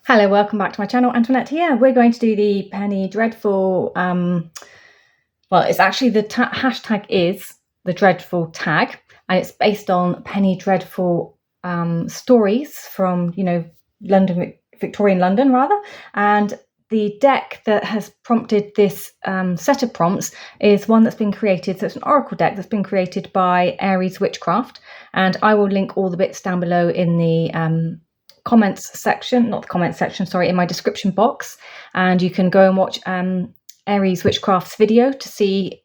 Hello, welcome back to my channel. Antoinette here. We're going to do the PennyDreadful. Well, it's actually the hashtag is the Dreadful tag, and it's based on PennyDreadful stories from London, Victorian London rather. And the deck that has prompted this set of prompts is one that's been created. So it's an oracle deck that's been created by Eries Witchcraft, and I will link all the bits down below in the comments section, not the comments section, sorry, in my description box, and you can go and watch Eries Witchcraft's video to see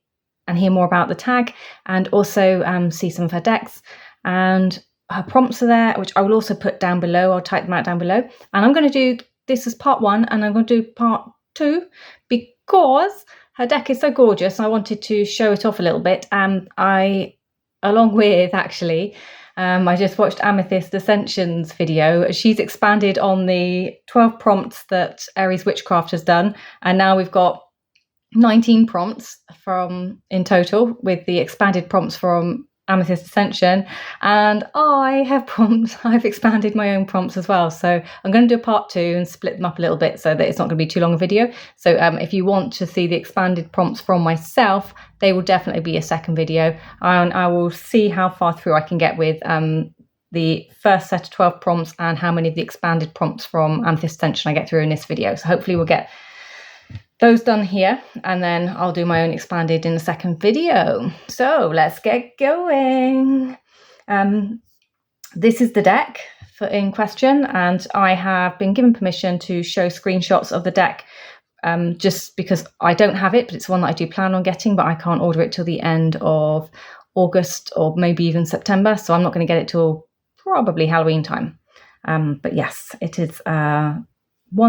and hear more about the tag, and also see some of her decks, and her prompts are there, which I will also put down below. I'll type them out down below, and I'm going to do this as part 1, and I'm going to do part 2 because her deck is so gorgeous and I wanted to show it off a little bit. And I, along with actually, I just watched Amethyst Ascension's video. She's expanded on the 12 prompts that Eries Witchcraft has done, and now we've got 19 prompts in total with the expanded prompts from Amethyst Ascension, and I've expanded my own prompts as well. So I'm going to do a part 2 and split them up a little bit so that it's not going to be too long a video. So if you want to see the expanded prompts from myself, they will definitely be a second video, and I will see how far through I can get with the first set of 12 prompts and how many of the expanded prompts from Amethyst Ascension I get through in this video. So hopefully we'll get those done here, and then I'll do my own expanded in the second video. So let's get going. This is the deck in question, and I have been given permission to show screenshots of the deck just because I don't have it, but it's one that I do plan on getting, but I can't order it till the end of August or maybe even September, so I'm not going to get it till probably Halloween time. But yes, it is one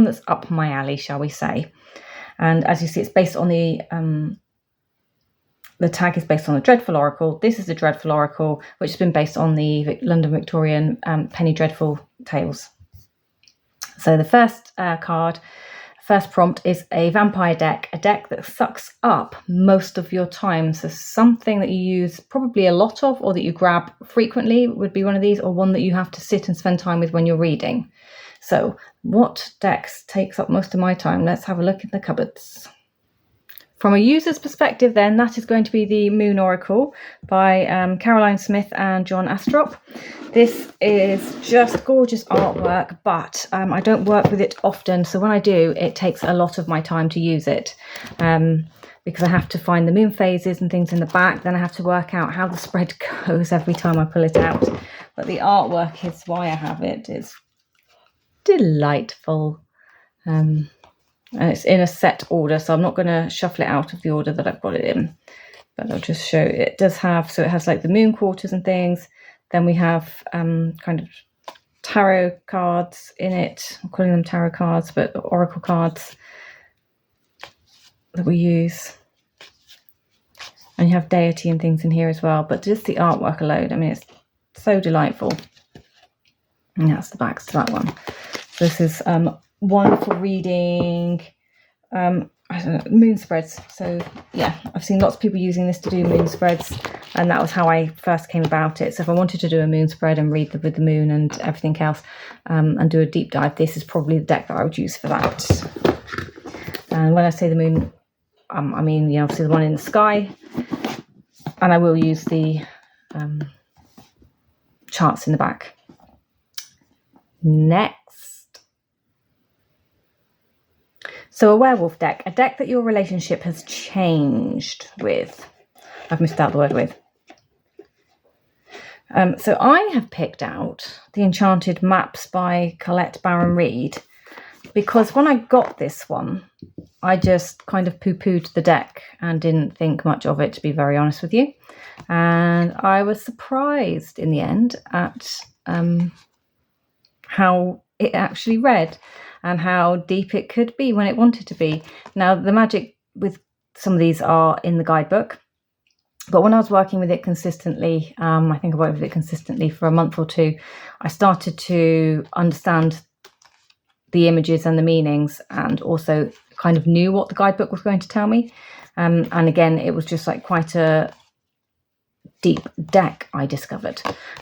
that's up my alley, shall we say. And as you see, it's based on the tag is based on the Dreadful Oracle. This is the Dreadful Oracle, which has been based on the London Victorian PennyDreadful tales. So the first first prompt is a vampire deck, a deck that sucks up most of your time. So something that you use probably a lot of, or that you grab frequently would be one of these, or one that you have to sit and spend time with when you're reading. So what decks takes up most of my time? Let's have a look in the cupboards. From a user's perspective then, that is going to be the Moon Oracle by Caroline Smith and John Astrop. This is just gorgeous artwork, but I don't work with it often, so when I do, it takes a lot of my time to use it. Because I have to find the moon phases and things in the back, then I have to work out how the spread goes every time I pull it out. But the artwork is why I have it. It's delightful, and it's in a set order, so I'm not going to shuffle it out of the order that I've got it in, but I'll just show it does have, so it has like the moon quarters and things. Then we have kind of tarot cards in it. I'm calling them tarot cards, but oracle cards that we use, and you have deity and things in here as well. But just the artwork alone, I mean, it's so delightful. And that's the backs to that one. So this is one for reading I don't know, moon spreads. So yeah, I've seen lots of people using this to do moon spreads, and that was how I first came about it. So if I wanted to do a moon spread and read with the moon and everything else, and do a deep dive, this is probably the deck that I would use for that. And when I say the moon, I mean, obviously the one in the sky, and I will use the charts in the back. Next, so a werewolf deck, a deck that your relationship has changed with. I've missed out the word with. So I have picked out the Enchanted Maps by Colette Baron Reid, because when I got this one, I just kind of poo-pooed the deck and didn't think much of it, to be very honest with you. And I was surprised in the end at how it actually read and how deep it could be when it wanted to be. Now, the magic with some of these are in the guidebook, but when I was working with it consistently, I think I worked with it consistently for a month or two, I started to understand the images and the meanings, and also kind of knew what the guidebook was going to tell me. And again, it was just like quite a deep deck I discovered,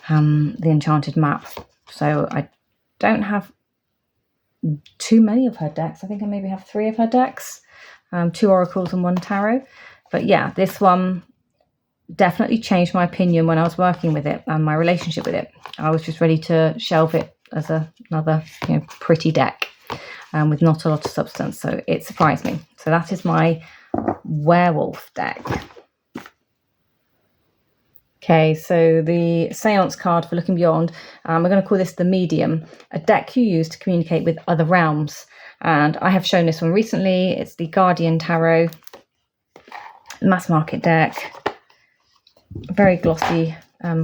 the Enchanted Maps. So I don't have too many of her decks. I think I maybe have 3 of her decks, 2 oracles and 1 tarot. But yeah, this one definitely changed my opinion when I was working with it and my relationship with it. I was just ready to shelve it as another pretty deck with not a lot of substance. So it surprised me. So that is my werewolf deck. Okay, so the seance card for Looking Beyond, we're going to call this the Medium, a deck you use to communicate with other realms. And I have shown this one recently. It's the Guardian Tarot, mass market deck, very glossy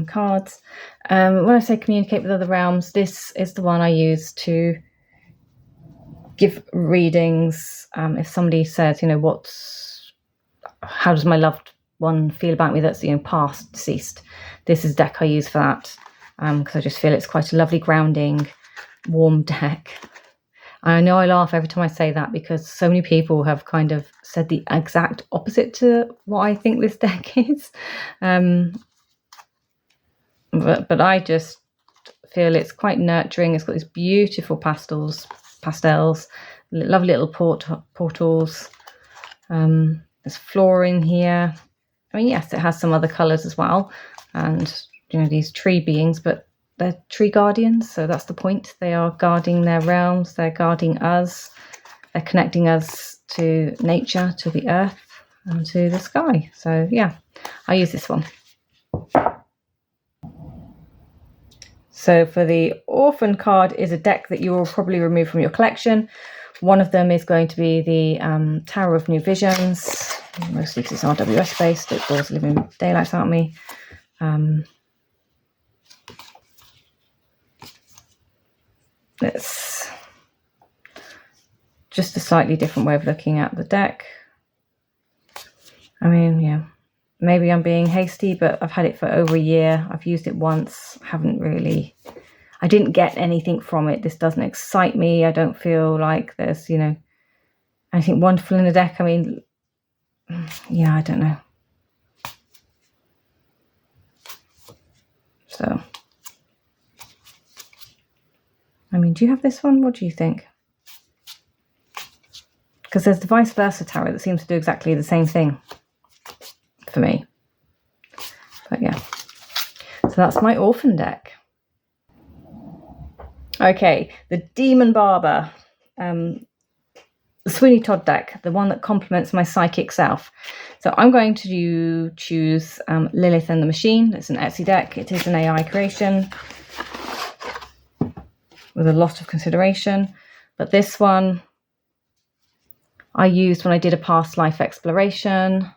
cards. When I say communicate with other realms, this is the one I use to give readings. If somebody says, how does my loved one feel about me that's past, deceased, this is deck I use for that, because I just feel it's quite a lovely grounding, warm deck. I know I laugh every time I say that because so many people have kind of said the exact opposite to what I think this deck is, but I just feel it's quite nurturing. It's got these beautiful pastels, lovely little portals. There's floor in here. I mean, yes, it has some other colours as well, and these tree beings, but they're tree guardians, so that's the point. They are guarding their realms, they're guarding us, they're connecting us to nature, to the earth, and to the sky. So yeah, I use this one. So for the Orphan card is a deck that you will probably remove from your collection. One of them is going to be the Tower of New Visions. Mostly because it's RWS based, it does live in daylight, aren't we? It's just a slightly different way of looking at the deck. I mean, yeah, maybe I'm being hasty, but I've had it for over a year. I've used it once, I didn't get anything from it. This doesn't excite me. I don't feel like there's, anything wonderful in the deck. I mean, yeah, I don't know. So, I mean, do you have this one? What do you think? Because there's the vice versa tarot that seems to do exactly the same thing for me. But yeah, so that's my Orphan deck. Okay, the Demon Barber. The Sweeny Todd deck, the one that complements my psychic self. So I'm going to choose Lilith and the Machine. It's an Etsy deck. It is an AI creation with a lot of consideration. But this one I used when I did a past life exploration. I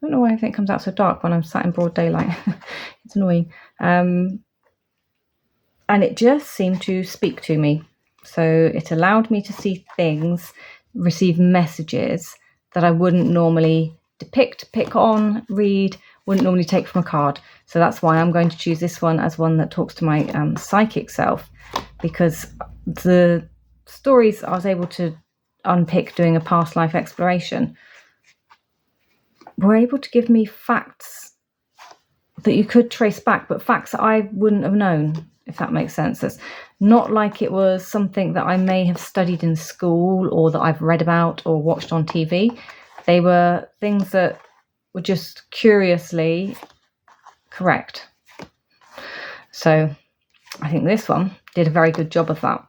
don't know why I think it comes out so dark when I'm sat in broad daylight. It's annoying. And it just seemed to speak to me. So it allowed me to see things, receive messages that I wouldn't normally depict, pick on, read, wouldn't normally take from a card. So that's why I'm going to choose this one as one that talks to my psychic self, because the stories I was able to unpick doing a past life exploration were able to give me facts that you could trace back, but facts that I wouldn't have known, if that makes sense. It's not like it was something that I may have studied in school or that I've read about or watched on TV. They were things that were just curiously correct. So I think this one did a very good job of that.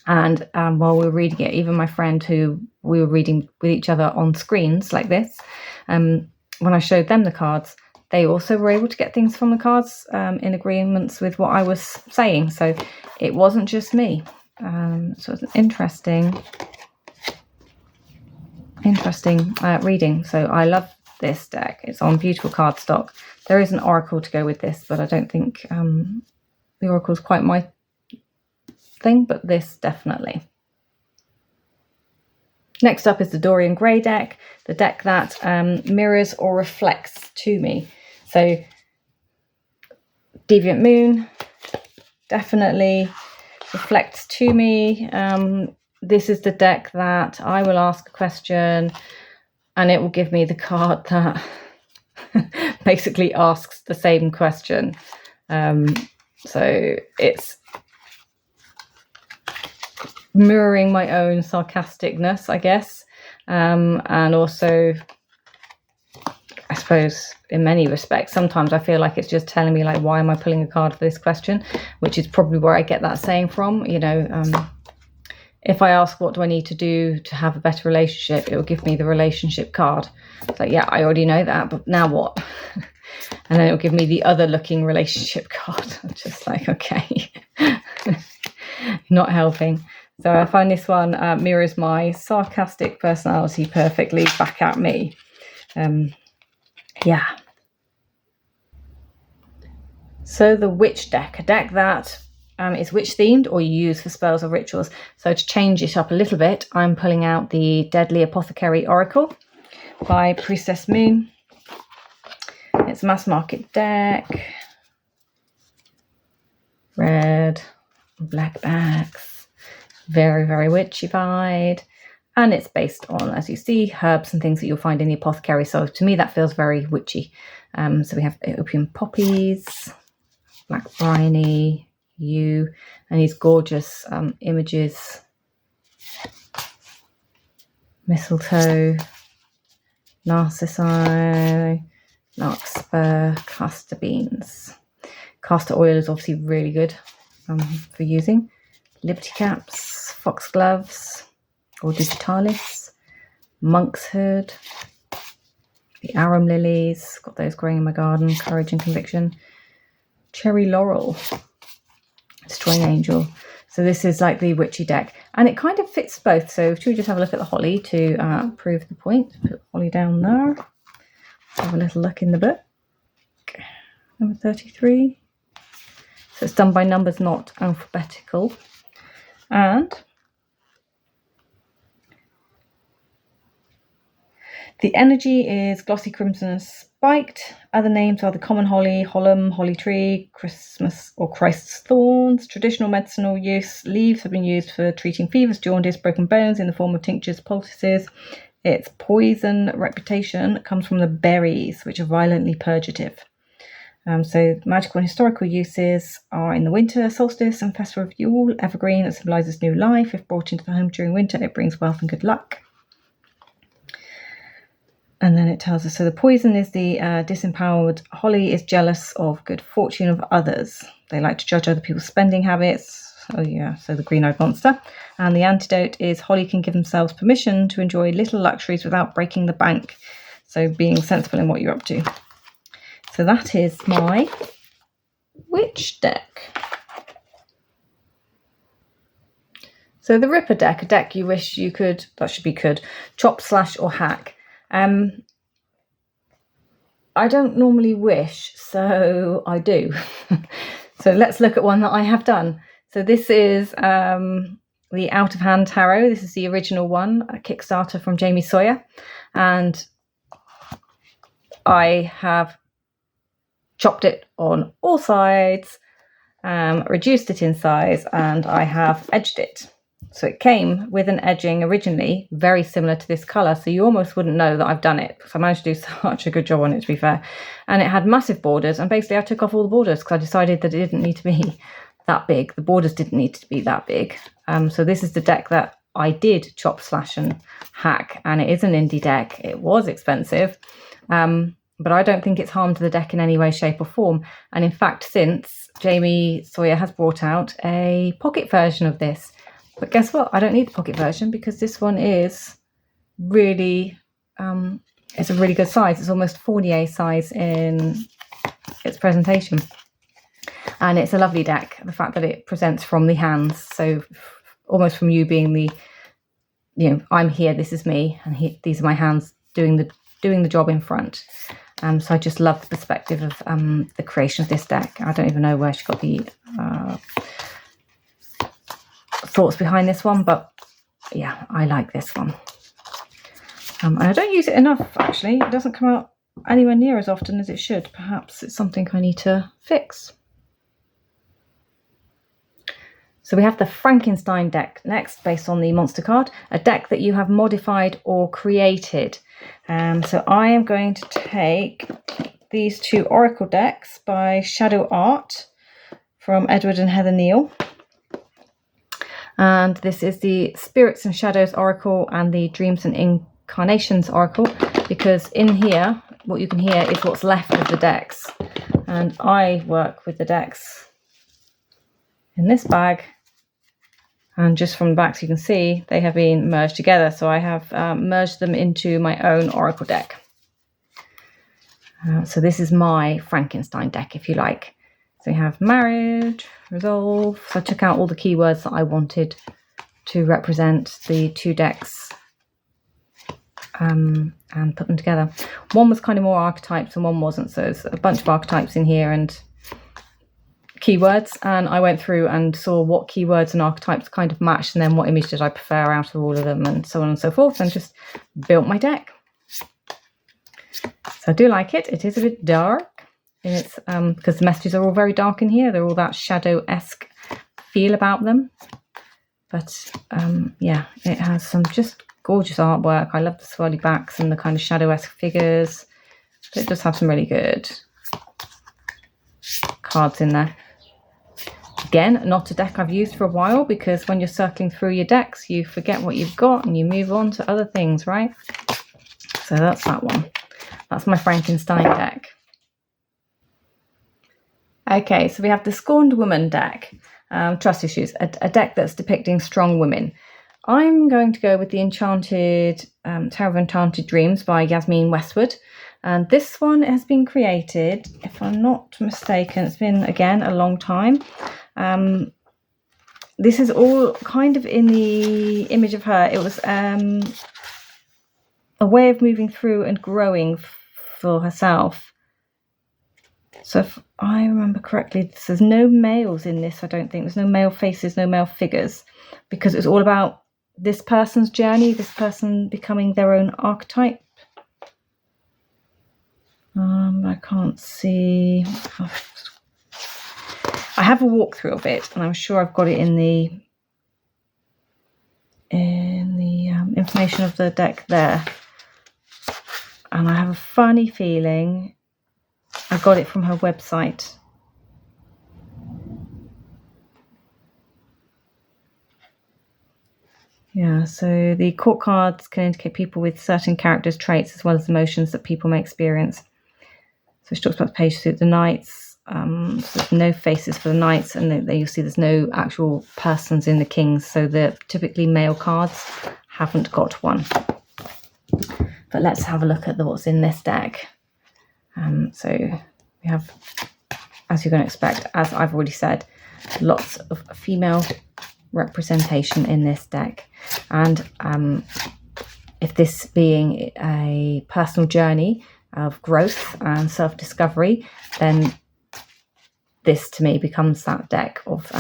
And while we were reading it, even my friend who we were reading with each other on screens like this, when I showed them the cards, they also were able to get things from the cards in agreements with what I was saying. So it wasn't just me. So it's an interesting reading. So I love this deck. It's on beautiful cardstock. There is an oracle to go with this, but I don't think the oracle is quite my thing, but this definitely. Next up is the Dorian Gray deck, the deck that mirrors or reflects to me. So Deviant Moon definitely reflects to me. This is the deck that I will ask a question and it will give me the card that basically asks the same question. So it's mirroring my own sarcasticness, I guess, and also, I suppose, in many respects, sometimes I feel like it's just telling me, like, why am I pulling a card for this question, which is probably where I get that saying from. You know, if I ask what do I need to do to have a better relationship, it will give me the relationship card. It's like, yeah, I already know that, but now what? And then it'll give me the other looking relationship card. I'm just like, okay, not helping. So I find this one mirrors my sarcastic personality perfectly back at me. Yeah. So the witch deck, a deck that is witch themed or you use for spells or rituals. So to change it up a little bit, I'm pulling out the Deadly Apothecary Oracle by Priestess Moon. It's a mass market deck. Red, black backs. Very, very witchy-fied. And it's based on, as you see, herbs and things that you'll find in the apothecary. So to me, that feels very witchy. So we have opium poppies, black bryony, yew, and these gorgeous images. Mistletoe, narcissi, larkspur, castor beans. Castor oil is obviously really good for using. Liberty caps, foxgloves, or digitalis, monk's hood, the arum lilies, got those growing in my garden, courage and conviction, cherry laurel, destroying angel. So this is like the witchy deck, and it kind of fits both. So should we just have a look at the holly to prove the point? Put the holly down there. Let's have a little look in the book. Number 33. So it's done by numbers, not alphabetical. And the energy is glossy crimson and spiked. Other names are the common holly, holum, holly tree, Christmas or Christ's thorns. Traditional medicinal use, leaves have been used for treating fevers, jaundice, broken bones in the form of tinctures, poultices. Its poison reputation comes from the berries, which are violently purgative. So magical and historical uses are in the winter solstice and festival of Yule. Evergreen, that symbolises new life. If brought into the home during winter, it brings wealth and good luck. And then it tells us, so the poison is the disempowered holly is jealous of good fortune of others. They like to judge other people's spending habits. Oh yeah, so the green-eyed monster. And the antidote is holly can give themselves permission to enjoy little luxuries without breaking the bank. So being sensible in what you're up to. So that is my witch deck. So the Ripper deck, a deck you wish you could, that should be could, chop, slash or hack. I don't normally wish, so I do. So let's look at one that I have done. So this is the Out of Hand Tarot. This is the original one, a Kickstarter from Jamie Sawyer. And I have chopped it on all sides, reduced it in size, and I have edged it. So it came with an edging originally very similar to this colour, so you almost wouldn't know that I've done it, because I managed to do such a good job on it, to be fair. And it had massive borders, and basically I took off all the borders because I decided that it didn't need to be that big. The borders didn't need to be that big. So this is the deck that I did chop, slash and hack, and it is an indie deck. It was expensive. But I don't think it's harmed the deck in any way, shape or form. And in fact, since Jamie Sawyer has brought out a pocket version of this. But guess what? I don't need the pocket version because this one is really, it's a really good size. It's almost Fournier size in its presentation. And it's a lovely deck. The fact that it presents from the hands. So almost from you being the, you know, I'm here, this is me. And these are my hands doing the job in front. So I just love the perspective of the creation of this deck. I don't even know where she got the thoughts behind this one, but yeah, I like this one. And I don't use it enough, actually. It doesn't come out anywhere near as often as it should. Perhaps it's something I need to fix. So we have the Frankenstein deck next, based on the monster card, a deck that you have modified or created. So I am going to take these two Oracle decks by Shadow Art from Edward and Heather Neal. And this is the Spirits and Shadows Oracle and the Dreams and Incarnations Oracle, because in here, what you can hear is what's left of the decks. And I work with the decks in this bag. And just from the back, so you can see, they have been merged together. So I have merged them into my own Oracle deck. So this is my Frankenstein deck, if you like. So we have marriage, resolve. So I took out all the keywords that I wanted to represent the two decks and put them together. One was kind of more archetypes and one wasn't. So there's a bunch of archetypes in here and keywords, and I went through and saw what keywords and archetypes kind of matched, and then what image did I prefer out of all of them, and so on and so forth, and just built my deck. So I do like it. It is a bit dark, and it's because the messages are all very dark in here. They're all that shadow-esque feel about them, but yeah, it has some just gorgeous artwork. I love the swirly backs and the kind of shadow-esque figures. But it does have some really good cards in there. Again, not a deck I've used for a while, because when you're circling through your decks, you forget what you've got and you move on to other things, right? So that's that one. That's my Frankenstein deck. Okay, so we have the Scorned Woman deck. Trust issues, a deck that's depicting strong women. I'm going to go with the Tarot of Enchanted Dreams by Yasmin Westwood. And this one has been created, if I'm not mistaken, it's been, again, a long time. This is all kind of in the image of her. It was a way of moving through and growing for herself. So if I remember correctly, there's no males in this, I don't think. There's no male faces, no male figures, because it's all about this person's journey, this person becoming their own archetype. I can't see. I have a walkthrough of it, and I'm sure I've got it in the information of the deck there. And I have a funny feeling I got it from her website. Yeah, so the court cards can indicate people with certain characters, traits, as well as emotions that people may experience. So she talks about the page suit, the knights. So there's no faces for the knights, and there you'll see there's no actual persons in the kings. So the typically male cards haven't got one. But let's have a look at what's in this deck. So we have, as you're going to expect, as I've already said, lots of female representation in this deck. And if this being a personal journey of growth and self-discovery, then this to me becomes that deck of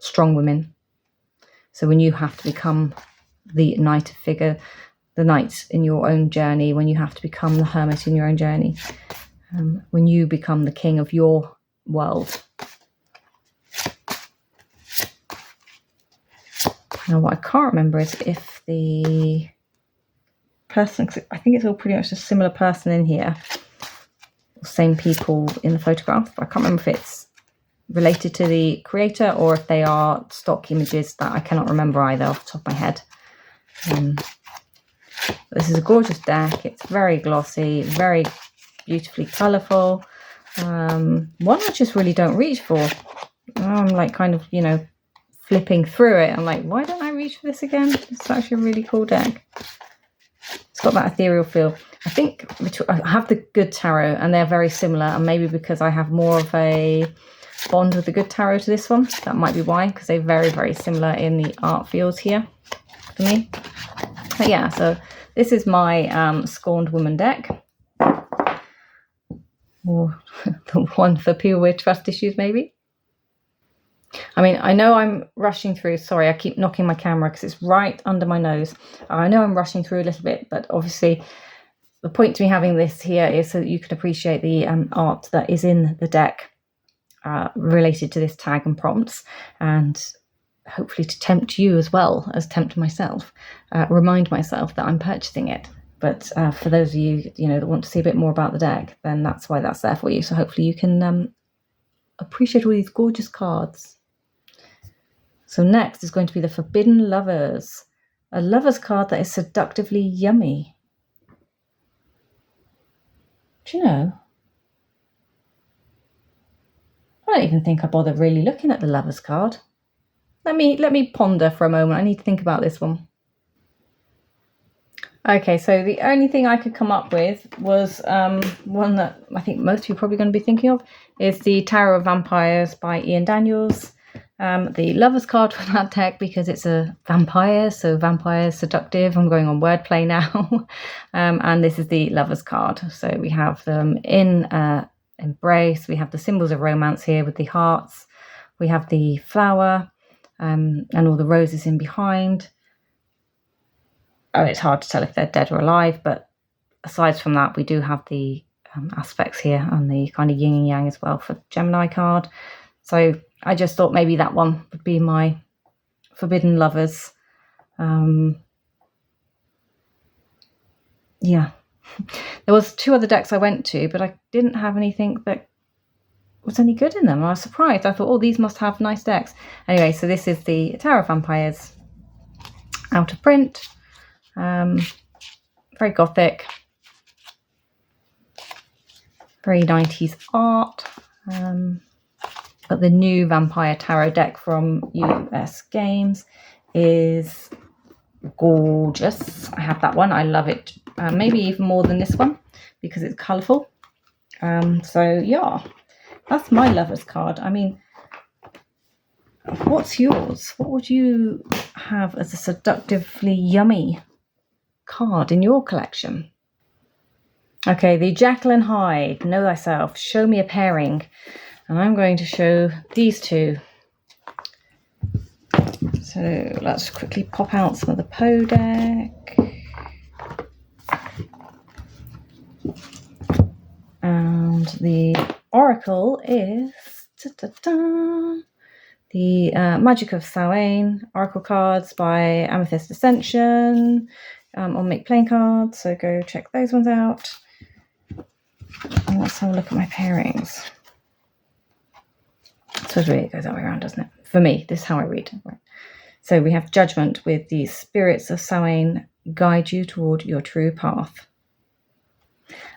strong women. So when you have to become the knight figure, the knight in your own journey, when you have to become the hermit in your own journey, when you become the king of your world. Now, what I can't remember is if the person, I think it's all pretty much a similar person in here, same people in the photograph, but I can't remember if it's related to the creator or if they are stock images that I cannot remember either off the top of my head. This is a gorgeous deck. It's very glossy, very beautifully colourful. One I just really don't reach for. I'm like kind of, flipping through it. I'm like, why don't I reach for this again? It's actually a really cool deck. It's got that ethereal feel. I think I have the Good Tarot, and they're very similar, and maybe because I have more of a bond with the Good Tarot to this one, that might be why, because they're very, very similar in the art fields here for me. But yeah, so this is my Scorned Woman deck. Or the one for people with trust issues, maybe. I mean, I know I'm rushing through. Sorry, I keep knocking my camera because it's right under my nose. I know I'm rushing through a little bit, but obviously the point to me having this here is so that you can appreciate the art that is in the deck related to this tag and prompts, and hopefully to tempt you as well as tempt myself, remind myself that I'm purchasing it. But for those of you, that want to see a bit more about the deck, then that's why that's there for you. So hopefully you can appreciate all these gorgeous cards. So next is going to be the Forbidden Lovers, a lover's card that is seductively yummy. Do you know? I don't even think I bother really looking at the lover's card. Let me ponder for a moment. I need to think about this one. Okay, so the only thing I could come up with was one that I think most of you are probably going to be thinking of, is the Tower of Vampires by Ian Daniels. The Lover's card for that deck, because it's a vampire, so vampire seductive. I'm going on wordplay now. And this is the Lover's card. So we have them in embrace. We have the symbols of romance here with the hearts. We have the flower and all the roses in behind. Oh, it's hard to tell if they're dead or alive, but aside from that, we do have the aspects here and the kind of yin and yang as well for the Gemini card. So I just thought maybe that one would be my Forbidden Lovers. Yeah. There was 2 other decks I went to, but I didn't have anything that was any good in them. I was surprised. I thought, oh, these must have nice decks. Anyway, so this is the Tower of Vampires out of print. Very gothic, very 90s art, but the new Vampire Tarot deck from US Games is gorgeous. I have that one. I love it, maybe even more than this one because it's colourful. So yeah, that's my Lover's card. I mean, what's yours? What would you have as a seductively yummy card in your collection? Okay, the Jekyll and Hyde, Know Thyself, Show Me a Pairing. And I'm going to show these 2. So let's quickly pop out some of the Poe deck. And the Oracle is the Magic of Samhain Oracle cards by Amethyst Ascension. On Make Playing Cards, so go check those ones out. And let's have a look at my pairings. So really it goes that way around, doesn't it? For me, this is how I read. Right. So we have Judgment with the spirits of Samhain guide you toward your true path.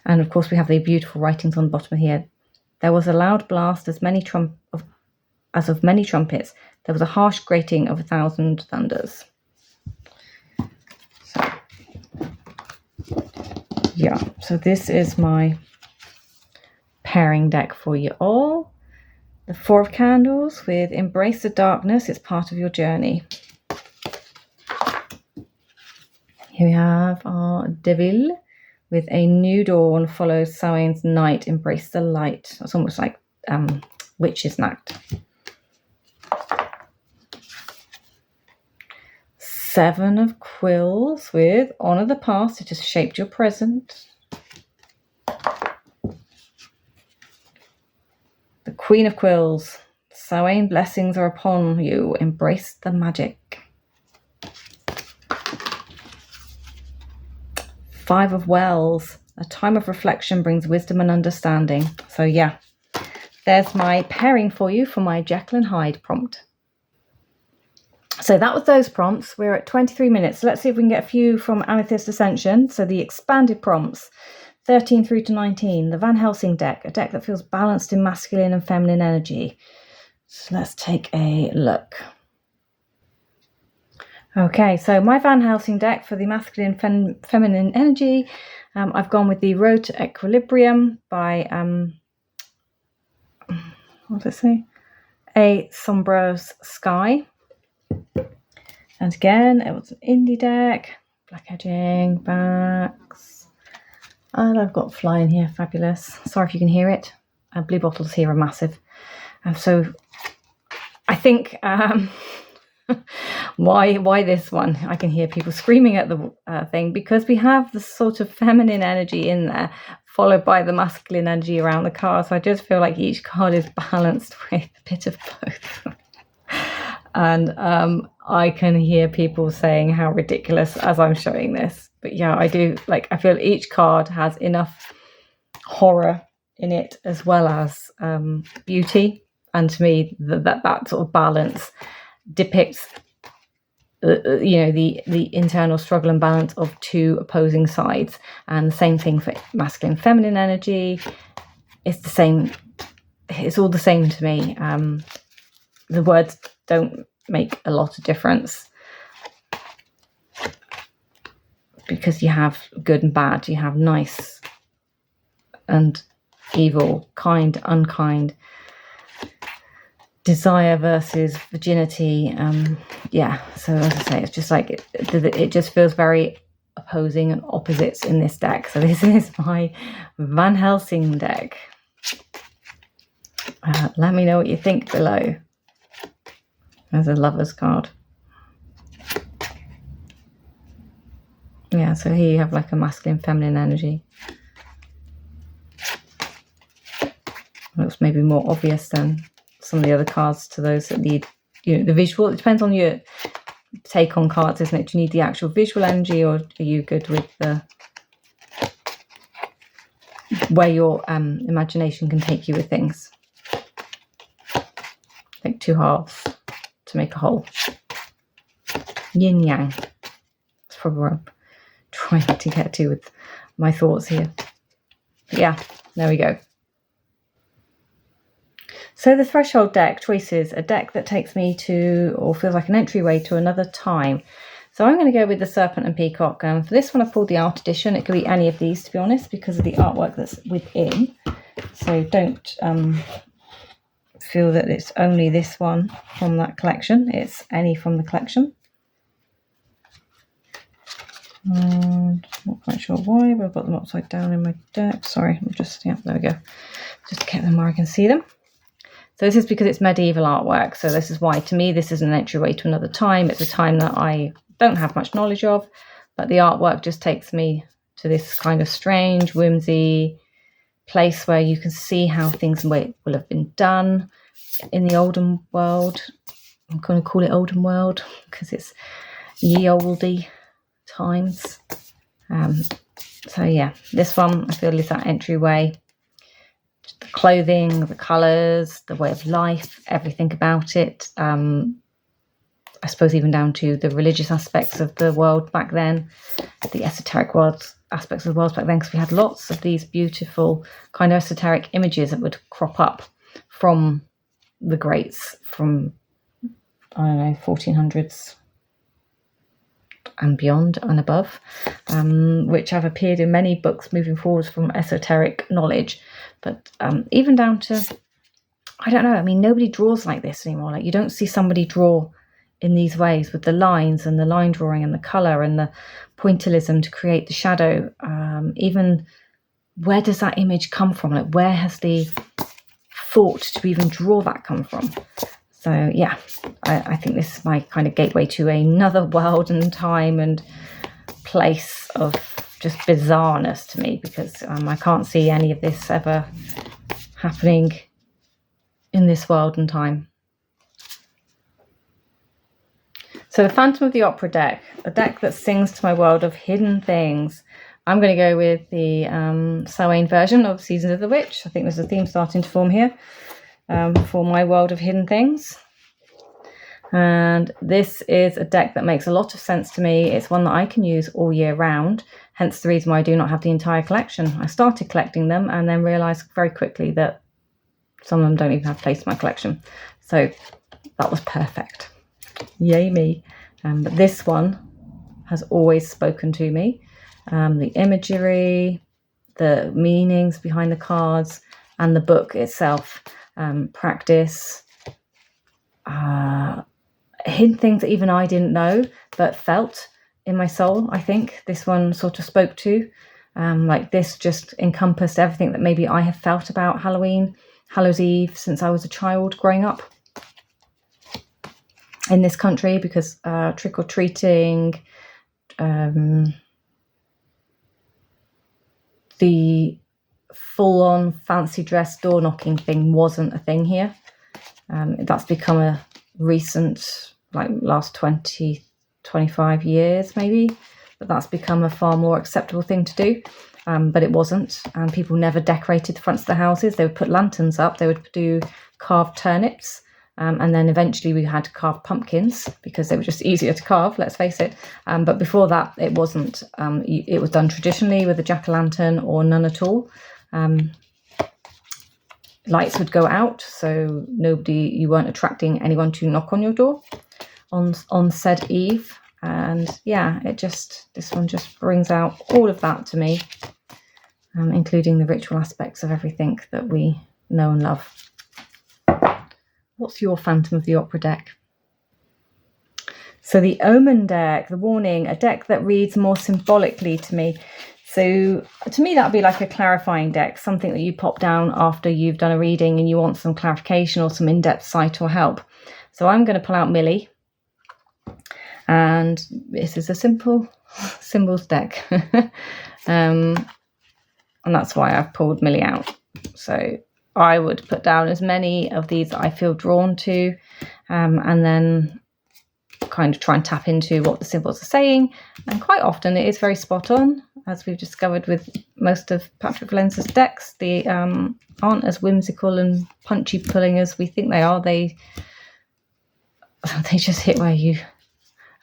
And of course we have the beautiful writings on the bottom here. There was a loud blast as of many trumpets. There was a harsh grating of 1,000 thunders. Yeah, so this is my pairing deck for you all. The 4 of Candles with Embrace the Darkness, it's part of your journey. Here we have our Devil with A New Dawn follows Samhain's night, Embrace the light. It's almost like Witch's Night. 7 of Quills with Honor the Past, it has shaped your present. The Queen of Quills, Samhain blessings are upon you, embrace the magic. 5 of Wells, a time of reflection brings wisdom and understanding. So yeah, there's my pairing for you for my Jekyll and Hyde prompt. So that was those prompts. We're at 23 minutes. So let's see if we can get a few from Amethyst Ascension. So the expanded prompts, 13 through to 19. The Van Helsing deck, a deck that feels balanced in masculine and feminine energy. So let's take a look. Okay, so my Van Helsing deck for the masculine feminine energy, I've gone with the Road to Equilibrium by, what does it say? A Sombreros Sky. And again, it was an indie deck, black edging, backs, and I've got flying here, fabulous. Sorry if you can hear it. Blue bottles here are massive. So I think why this one? I can hear people screaming at the thing because we have the sort of feminine energy in there, followed by the masculine energy around the card. So I just feel like each card is balanced with a bit of both. And I can hear people saying how ridiculous as I'm showing this. But yeah, I do, like, I feel each card has enough horror in it as well as beauty. And to me, that sort of balance depicts the internal struggle and balance of two opposing sides. And the same thing for masculine, feminine energy. It's the same. It's all the same to me. The words don't make a lot of difference, because you have good and bad, you have nice and evil, kind, unkind, desire versus virginity. So as I say, it's just like it just feels very opposing and opposites in this deck. So this is my Van Helsing deck. Let me know what you think below. There's a Lover's card. Yeah, so here you have like a masculine, feminine energy. Looks maybe more obvious than some of the other cards to those that need, the visual. It depends on your take on cards, isn't it? Do you need the actual visual energy, or are you good with the where your imagination can take you with things? Like two halves to make a whole. Yin yang. That's probably where I'm trying to get to with my thoughts here. But yeah, there we go. So the Threshold deck choices, a deck that takes me to, or feels like an entryway to another time. So I'm going to go with the Serpent and Peacock. For this one I pulled the art edition. It could be any of these, to be honest, because of the artwork that's within. So don't feel that it's only this one from that collection. It's any from the collection. And not quite sure why, but I've got them upside down in my deck. Sorry, there we go. Just to get them where I can see them. So this is because it's medieval artwork. So this is why, to me, this is an entryway to another time. It's a time that I don't have much knowledge of, but the artwork just takes me to this kind of strange, whimsy place where you can see how things will have been done in the olden world. I'm going to call it olden world because it's ye olde times. So yeah, this one I feel is that entryway. The clothing, the colours, the way of life, everything about it. I suppose even down to the religious aspects of the world back then, the esoteric aspects of the world back then, because we had lots of these beautiful kind of esoteric images that would crop up from the greats from, 1400s and beyond and above, which have appeared in many books moving forwards from esoteric knowledge. But even down to, I don't know, nobody draws like this anymore. Like, you don't see somebody draw in these ways with the lines and the line drawing and the colour and the pointillism to create the shadow. Even where does that image come from? Like, where has the thought to even draw that come from? So yeah, I think this is my kind of gateway to another world and time and place of just bizarreness to me, because I can't see any of this ever happening in this world and time. So the Phantom of the Opera deck, a deck that sings to my world of hidden things. I'm going to go with the Samhain version of Seasons of the Witch. I think there's a theme starting to form here for my world of hidden things. And this is a deck that makes a lot of sense to me. It's one that I can use all year round, hence the reason why I do not have the entire collection. I started collecting them and then realised very quickly that some of them don't even have place in my collection. So that was perfect. Yay me. But this one has always spoken to me. The imagery, the meanings behind the cards, and the book itself. Practice. Hidden things that even I didn't know but felt in my soul. I think this one sort of spoke to. Like, this just encompassed everything that maybe I have felt about Halloween, Hallows Eve, since I was a child growing up in this country, because trick-or-treating, the full-on fancy dress door knocking thing wasn't a thing here. That's become a recent, last 20, 25 years maybe, but that's become a far more acceptable thing to do. But it wasn't, and people never decorated the fronts of the houses. They would put lanterns up, they would do carved turnips And then eventually we had to carve pumpkins because they were just easier to carve, let's face it. But before that, it wasn't. It was done traditionally with a jack-o'-lantern or none at all. Lights would go out, so you weren't attracting anyone to knock on your door on said eve. And yeah, this one just brings out all of that to me, including the ritual aspects of everything that we know and love. What's your Phantom of the Opera deck? So the Omen deck, the Warning, a deck that reads more symbolically to me. So to me, that would be like a clarifying deck, something that you pop down after you've done a reading and you want some clarification or some in-depth sight or help. So I'm going to pull out Millie. And this is a simple symbols deck. And that's why I've pulled Millie out. So I would put down as many of these that I feel drawn to, and then kind of try and tap into what the symbols are saying. And quite often it is very spot on, as we've discovered with most of Patrick Valenza's decks. They aren't as whimsical and punchy pulling as we think they are. They just hit where you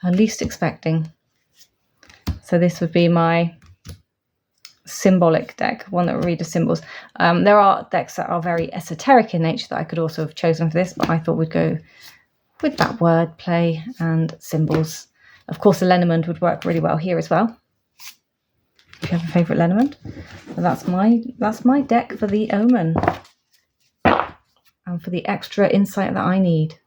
are least expecting. So this would be my symbolic deck, one that will read the symbols. There are decks that are very esoteric in nature that I could also have chosen for this, but I thought we'd go with that word play and symbols. Of course, the Lenormand would work really well here as well, if you have a favourite Lenormand. But that's my deck for the Omen, and for the extra insight that I need.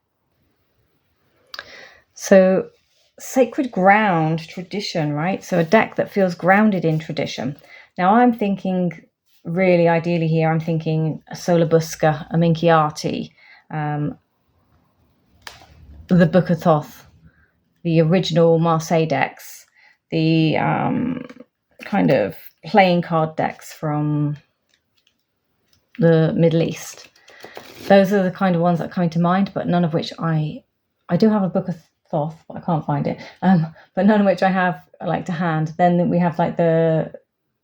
So sacred ground, tradition, right? So a deck that feels grounded in tradition. Now I'm thinking, really ideally here, I'm thinking a Solabusca, a Minchiati, the Book of Thoth, the original Marseille decks, the kind of playing card decks from the Middle East. Those are the kind of ones that are coming to mind, but none of which I do have a Book of Thoth, but I can't find it. But none of which I have like to hand. Then we have like the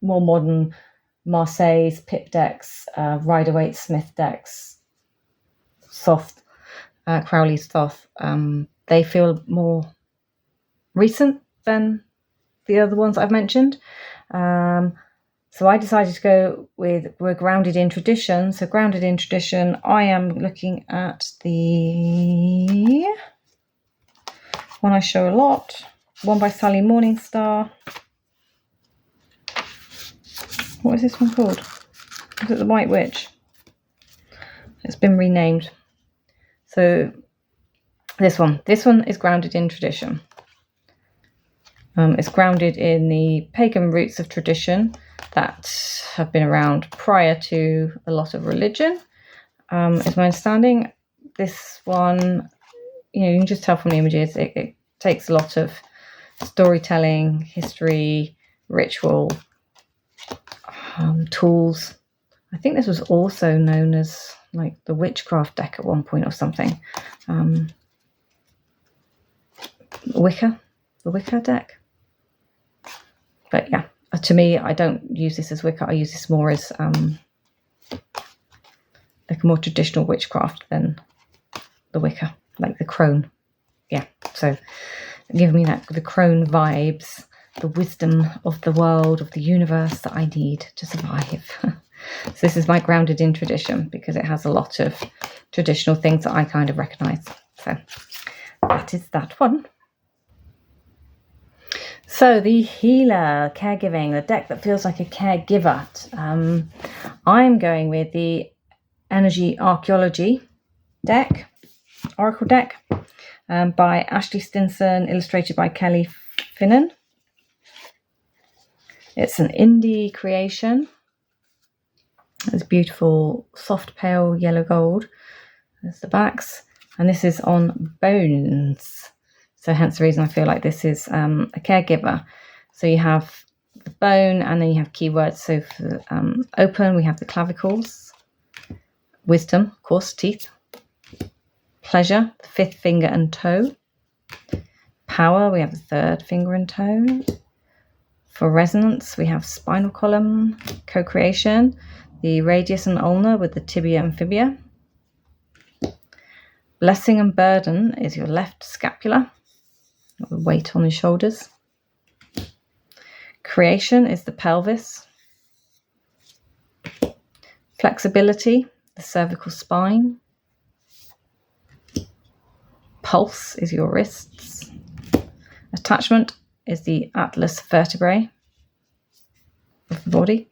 more modern Marseille's Pip decks, Rider-Waite Smith decks, Thoth, Crowley's Thoth. They feel more recent than the other ones I've mentioned. So I decided to go with we're grounded in tradition. So grounded in tradition, I am looking at the one I show a lot, one by Sally Morningstar. What is this one called? Is it the White Witch? It's been renamed. So this one is grounded in tradition. It's grounded in the pagan roots of tradition that have been around prior to a lot of religion, is my understanding. This one, you can just tell from the images, it takes a lot of storytelling, history, ritual, tools. I think this was also known as like the witchcraft deck at one point or something. The Wicca deck. But yeah, to me, I don't use this as Wicca. I use this more as like a more traditional witchcraft than the Wicca, like the crone. Yeah, so give me the crone vibes, the wisdom of the world, of the universe that I need to survive. So this is my grounded in tradition because it has a lot of traditional things that I kind of recognise. So that is that one. So the healer, caregiving, the deck that feels like a caregiver. I'm going with the Energy Archaeology deck, Oracle deck, by Ashley Stinson, illustrated by Kelly Finnan. It's an indie creation. It's beautiful, soft, pale yellow gold. There's the backs. And this is on bones. So hence the reason I feel like this is a caregiver. So you have the bone and then you have keywords. So for open, we have the clavicles. Wisdom, of course, teeth. Pleasure, the fifth finger and toe. Power, we have the third finger and toe. For resonance, we have spinal column. Co-creation, the radius and ulna with the tibia and fibia. Blessing and burden is your left scapula, the weight on your shoulders. Creation is the pelvis. Flexibility, the cervical spine. Pulse is your wrists. Attachment is the atlas vertebrae of the body.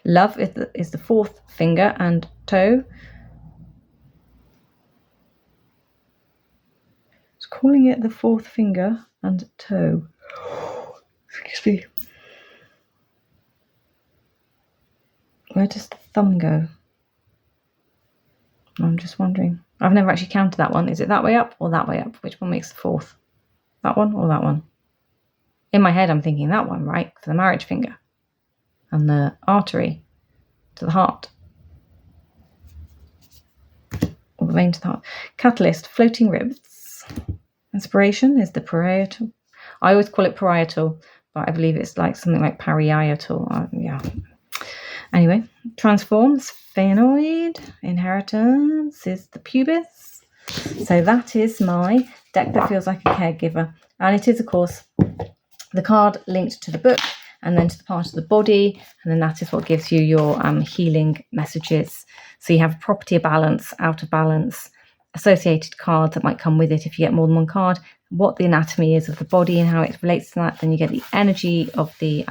Love is the fourth finger and toe. It's calling it the fourth finger and toe. Excuse me. Where does the thumb go? I'm just wondering. I've never actually counted that one. Is it that way up or that way up? Which one makes the fourth? That one or that one? In my head, I'm thinking that one, right? For the marriage finger. And the artery to the heart. Or the vein to the heart. Catalyst, floating ribs. Inspiration is the parietal. I always call it parietal, but I believe it's like something like parietal. Yeah. Anyway, transform, sphenoid. Inheritance is the pubis. So that is my deck that feels like a caregiver. And it is, of course, the card linked to the book and then to the part of the body, and then that is what gives you your healing messages. So you have property of balance, out of balance, associated cards that might come with it if you get more than one card, what the anatomy is of the body and how it relates to that. Then you get the energy of the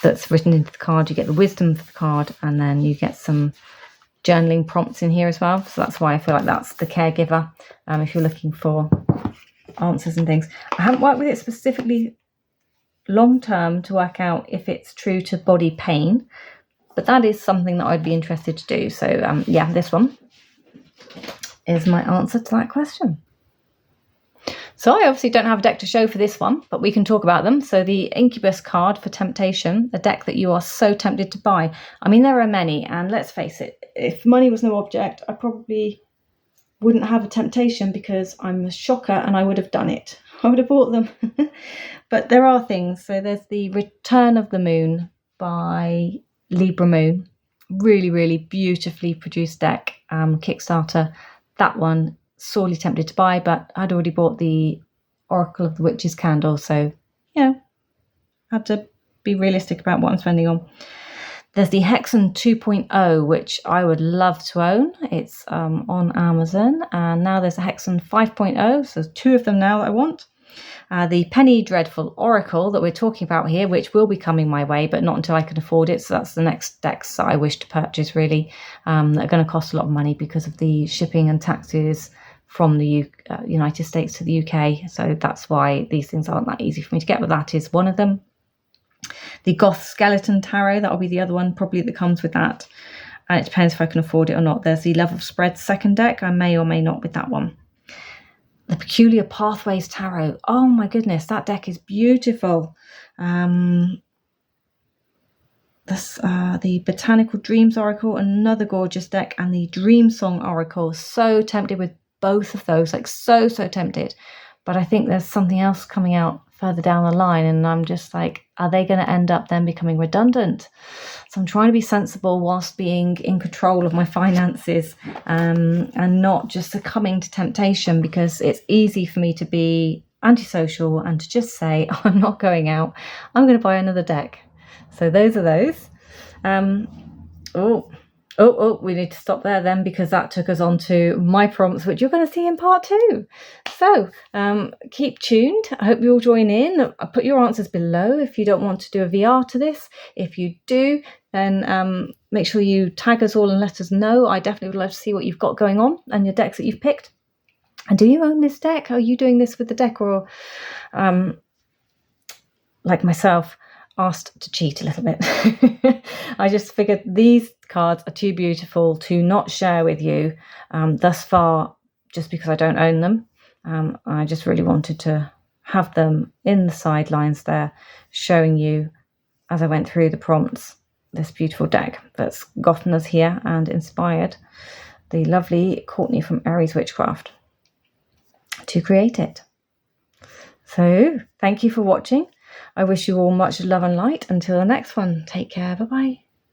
that's written into the card, you get the wisdom for the card, and then you get some journaling prompts in here as well. So that's why I feel like that's the caregiver, if you're looking for answers and things. I haven't worked with it specifically long term to work out if it's true to body pain, but that is something that I'd be interested to do. So yeah, this one is my answer to that question. So I obviously don't have a deck to show for this one, but we can talk about them. So the Incubus card for temptation, a deck that you are so tempted to buy. I mean, there are many, and let's face it, if money was no object, I probably wouldn't have a temptation because I'm a shocker and I would have done it. I would have bought them. But there are things. So there's the Return of the Moon by Libra Moon. Really, really beautifully produced deck, Kickstarter. That one, sorely tempted to buy, but I'd already bought the Oracle of the Witch's Candle. So, yeah, had to be realistic about what I'm spending on. There's the Hexen 2.0, which I would love to own. It's on Amazon. And now there's a Hexen 5.0. So there's two of them now that I want. The PennyDreadful Oracle that we're talking about here, which will be coming my way, but not until I can afford it. So that's the next decks that I wish to purchase, really. That are going to cost a lot of money because of the shipping and taxes from the United States to the UK. So that's why these things aren't that easy for me to get, but that is one of them. The Goth Skeleton Tarot, that'll be the other one probably that comes with that. And it depends if I can afford it or not. There's the Love of Spreads second deck. I may or may not with that one. The Peculiar Pathways Tarot. Oh my goodness, that deck is beautiful. The Botanical Dreams Oracle, another gorgeous deck, and the Dream Song Oracle. So tempted with both of those, like so tempted. But I think there's something else coming out further down the line, and I'm just like, are they going to end up then becoming redundant? So I'm trying to be sensible whilst being in control of my finances, and not just succumbing to temptation, because it's easy for me to be antisocial and to just say, oh, I'm not going out, I'm going to buy another deck. So those are those. We need to stop there then, because that took us on to my prompts, which you're going to see in part 2. So keep tuned. I hope you all join in. I'll put your answers below if you don't want to do a VR to this. If you do, then make sure you tag us all and let us know. I definitely would love to see what you've got going on and your decks that you've picked. And do you own this deck? Are you doing this with the deck, or like myself, asked to cheat a little bit? I just figured these cards are too beautiful to not share with you thus far, just because I don't own them. I just really wanted to have them in the sidelines there, showing you as I went through the prompts this beautiful deck that's gotten us here and inspired the lovely Courtney from Eries Witchcraft to create it. So thank you for watching. I wish you all much love and light. Until the next one, take care. Bye-bye.